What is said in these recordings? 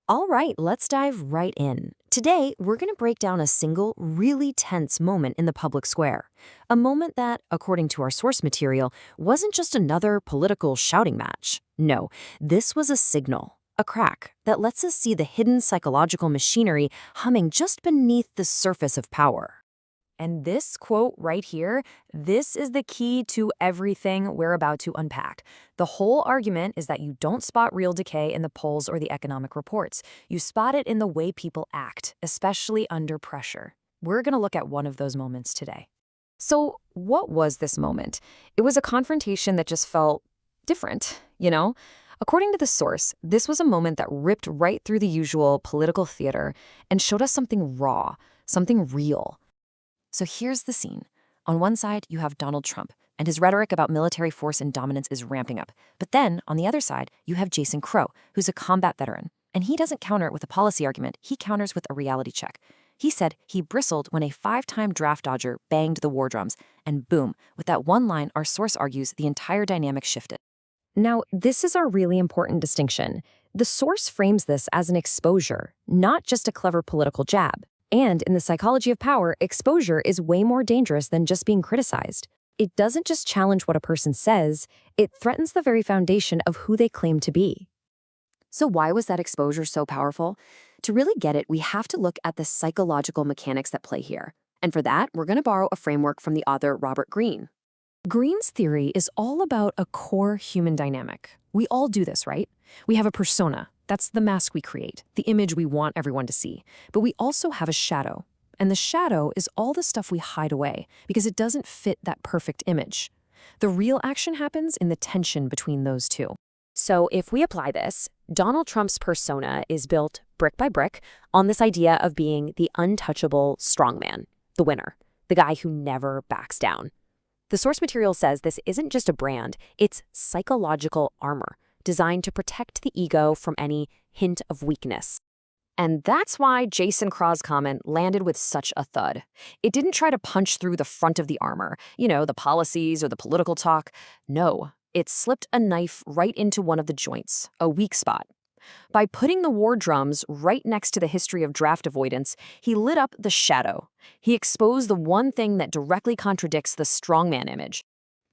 All right, let's dive right in. Today, we're going to break down a single, really tense moment in the public square. A moment that, according to our source material, wasn't just another political shouting match. No, this was a signal, a crack, that lets us see the hidden psychological machinery humming just beneath the surface of power. And this quote right here, this is the key to everything we're about to unpack. The whole argument is that you don't spot real decay in the polls or the economic reports. You spot it in the way people act, especially under pressure. We're going to look at one of those moments today. So, what was this moment? It was a confrontation that just felt different. According to the source, this was a moment that ripped right through the usual political theater and showed us something raw, something real. So here's the scene. On one side, you have Donald Trump, and his rhetoric about military force and dominance is ramping up. But then, on the other side, you have Jason Crow, who's a combat veteran. And he doesn't counter with a policy argument, he counters with a reality check. He said he bristled when a 5-time draft dodger banged the war drums, and boom, with that one line, our source argues the entire dynamic shifted. Now, this is our really important distinction. The source frames this as an exposure, not just a clever political jab. And in the psychology of power, exposure is way more dangerous than just being criticized. It doesn't just challenge what a person says, it threatens the very foundation of who they claim to be. So why was that exposure so powerful? To really get it, we have to look at the psychological mechanics that play here. And for that, we're going to borrow a framework from the author Robert Greene. Greene's theory is all about a core human dynamic. We all do this, right? We have a persona. That's the mask we create, the image we want everyone to see. But we also have a shadow. And the shadow is all the stuff we hide away because it doesn't fit that perfect image. The real action happens in the tension between those two. So if we apply this, Donald Trump's persona is built brick by brick on this idea of being the untouchable strongman, the winner, the guy who never backs down. The source material says this isn't just a brand, it's psychological armor, designed to protect the ego from any hint of weakness. And that's why Jason Crow's comment landed with such a thud. It didn't try to punch through the front of the armor, the policies or the political talk. No, it slipped a knife right into one of the joints, a weak spot. By putting the war drums right next to the history of draft avoidance, he lit up the shadow. He exposed the one thing that directly contradicts the strongman image.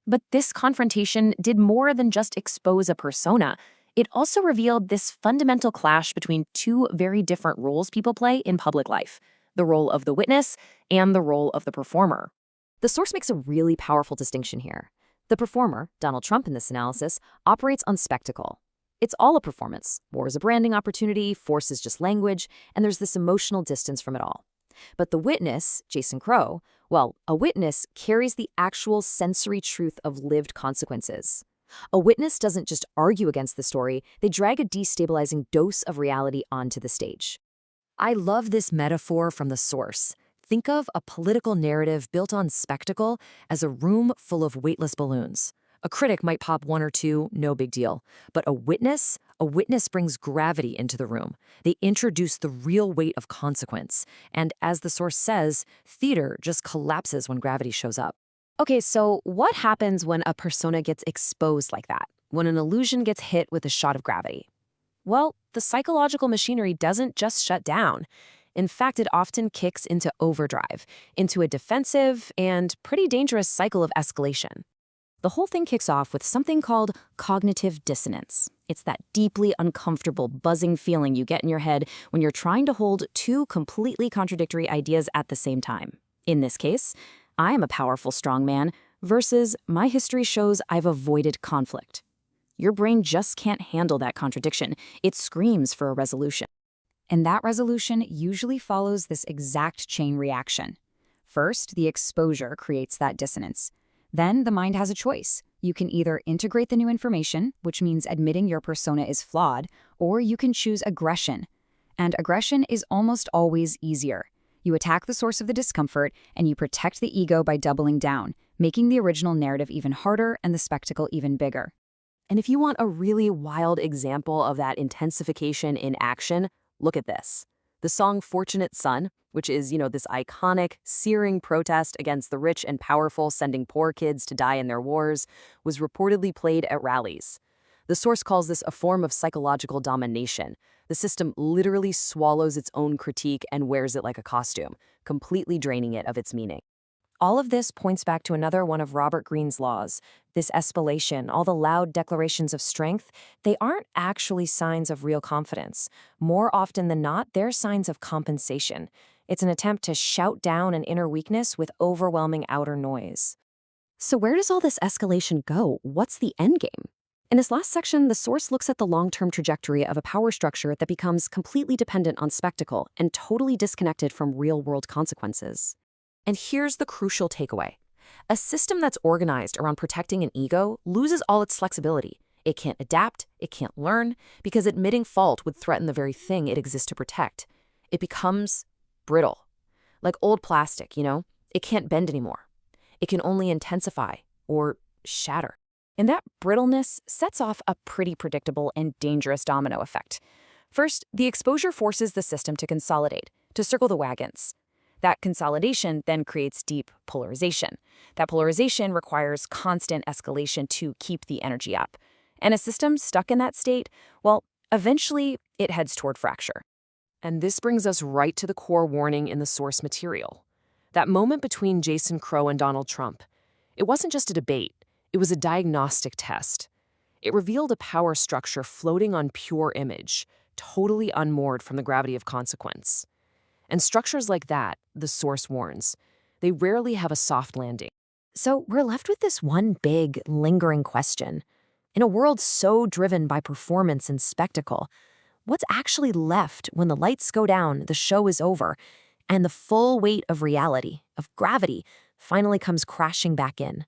But this confrontation did more than just expose a persona. It also revealed this fundamental clash between two very different roles people play in public life, the role of the witness and the role of the performer. The source makes a really powerful distinction here. The performer, Donald Trump in this analysis, operates on spectacle. It's all a performance. War is a branding opportunity, force is just language, and there's this emotional distance from it all. But the witness, Jason Crow, well, a witness carries the actual sensory truth of lived consequences. A witness doesn't just argue against the story, they drag a destabilizing dose of reality onto the stage. I love this metaphor from the source. Think of a political narrative built on spectacle as a room full of weightless balloons. A critic might pop one or two, no big deal. But a witness brings gravity into the room. They introduce the real weight of consequence. And as the source says, theater just collapses when gravity shows up. Okay, so what happens when a persona gets exposed like that? When an illusion gets hit with a shot of gravity? Well, the psychological machinery doesn't just shut down. In fact, it often kicks into overdrive, into a defensive and pretty dangerous cycle of escalation. The whole thing kicks off with something called cognitive dissonance. It's that deeply uncomfortable, buzzing feeling you get in your head when you're trying to hold two completely contradictory ideas at the same time. In this case, I am a powerful, strong man versus my history shows I've avoided conflict. Your brain just can't handle that contradiction. It screams for a resolution. And that resolution usually follows this exact chain reaction. First, the exposure creates that dissonance. Then the mind has a choice. You can either integrate the new information, which means admitting your persona is flawed, or you can choose aggression. And aggression is almost always easier. You attack the source of the discomfort, and you protect the ego by doubling down, making the original narrative even harder and the spectacle even bigger. And if you want a really wild example of that intensification in action, look at this. The song Fortunate Son, which is, this iconic, searing protest against the rich and powerful sending poor kids to die in their wars, was reportedly played at rallies. The source calls this a form of psychological domination. The system literally swallows its own critique and wears it like a costume, completely draining it of its meaning. All of this points back to another one of Robert Greene's laws. This escalation, all the loud declarations of strength, they aren't actually signs of real confidence. More often than not, they're signs of compensation. It's an attempt to shout down an inner weakness with overwhelming outer noise. So where does all this escalation go? What's the end game? In this last section, the source looks at the long-term trajectory of a power structure that becomes completely dependent on spectacle and totally disconnected from real-world consequences. And here's the crucial takeaway. A system that's organized around protecting an ego loses all its flexibility. It can't adapt, it can't learn, because admitting fault would threaten the very thing it exists to protect. It becomes brittle. Like old plastic, It can't bend anymore. It can only intensify or shatter. And that brittleness sets off a pretty predictable and dangerous domino effect. First, the exposure forces the system to consolidate, to circle the wagons. That consolidation then creates deep polarization. That polarization requires constant escalation to keep the energy up. And a system stuck in that state, well, eventually it heads toward fracture. And this brings us right to the core warning in the source material. That moment between Jason Crow and Donald Trump, it wasn't just a debate, it was a diagnostic test. It revealed a power structure floating on pure image, totally unmoored from the gravity of consequence. And structures like that, the source warns, they rarely have a soft landing. So we're left with this one big, lingering question. In a world so driven by performance and spectacle, what's actually left when the lights go down, the show is over, and the full weight of reality, of gravity, finally comes crashing back in?